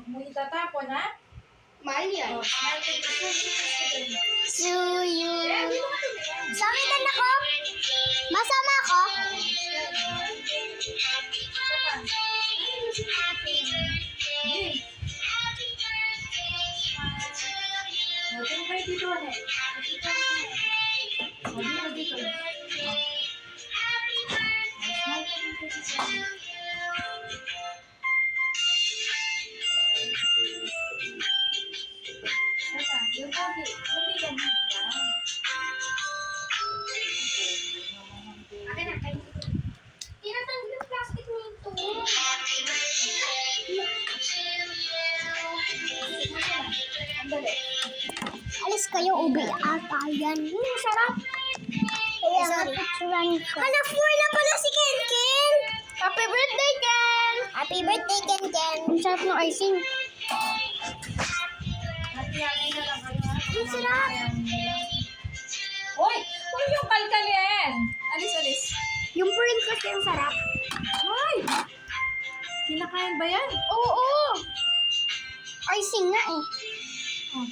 mo itatapon, ha? Mahal yan. Oh, smile ka dito. Suyo. Yeah, di ba natin yan? Sakitan ako? Masama ako? Hindi. Tingin kayo dito, ne? Dito. Smile ka dito. Yung pogi. Hindi ganun. Akin na, kayo. Tinatanggal yung plastic nito. Andali. Alis kayo, ube ata yan. Sarap. Kaya nga picturean ko. Hala, 4 na pala si Ken Ken. Happy birthday, Ken! Happy birthday, Ken Ken. Ang sarap ng icing. Hati-hati na lang kayo, ha? Ang sarap. Uy! Huwag yung kalkalin! Alis. Yung puring kasi ang sarap. Ay! Kinakain ba yan? Oo. Icing nga eh. Oh.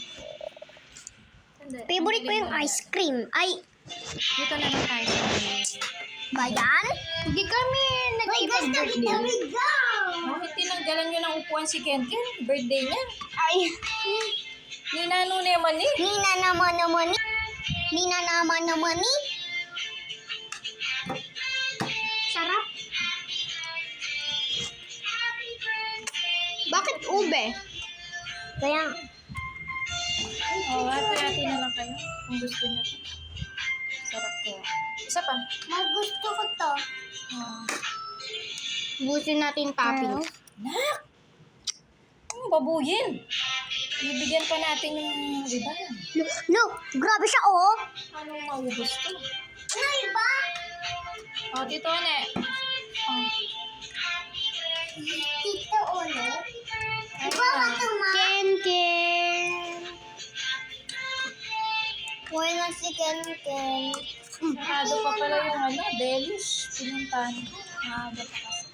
Hindi. Favorite ko yung ice cream. Ay, Dito na lang tayo. ba yan? Hindi kami nag-ibang birthday. Bakit tinanggalan nyo ng upuan si Ken Ken? Birthday niya. Ay, Ninano naman eh. Nina naman eh. Sarap. Bakit ube? Kaya, Oh, hati-hati na lang kayo. Kung gusto niyo. Sarap kaya. Isa pa. gusto ko to. Oh. Busin natin toppings. Nak! Babuyin. Bibigyan pa natin yung iba. Look, grabe siya oh. Anong maubos to? Ano iba? Oh, Tito Ne. Oh. Tito Ole. Ayun. Ken Ken. Uy na si Ken Ken. Sarado pa pala yung delish. Pinuntahan ko. Maaga pa kasi.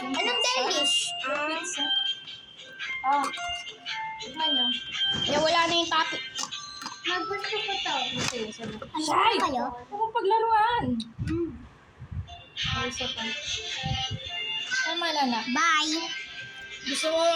Anong delish? Yung pizza. Oh. Tignan nyo. Wala na yung topic. Gusto ko to. Sige, sige. Ay, kayo? Huwag mong paglaruan. Oh, isa pa. Tama na na. Bye. Gusto mo